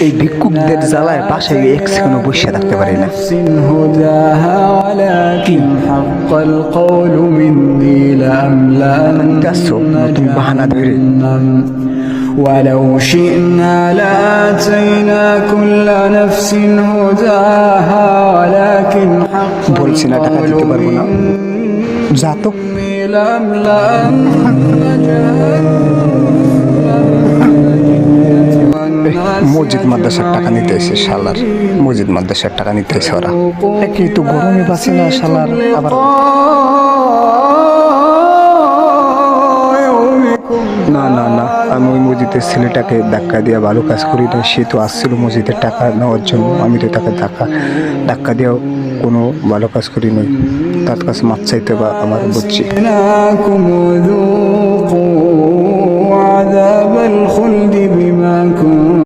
এই ভিক্ষুকদের জ্বালায় বাসায় এক সেকেন্ডও বসে থাকতে পারি না। নতুন বাহানা ধরে ولو شئنا لآتينا كل نفس هداها ولكن حق বলছি না টাকা দিতে পারবো না, যা তো। মসজিদ মাদ্রাসার টাকা নিতে এসে শালার, মসজিদ মাদ্রাসার টাকা নিতে এসে ওরা একই তো গরমে বাঁচে না শালার। আবার না না না, আমি ওই মসজিদের ছেলেটাকে ধাক্কা দিয়ে ভালো কাজ করি না। সে তো আসছিল মসজিদের টাকা নেওয়ার জন্য, আমি তো তাকে ধাক্কা দিয়েও কোনো ভালো কাজ করি নাই। তার কাছে মাপ চাইতে বা আমার বুঝছি। عذاب الخلد بما كنتم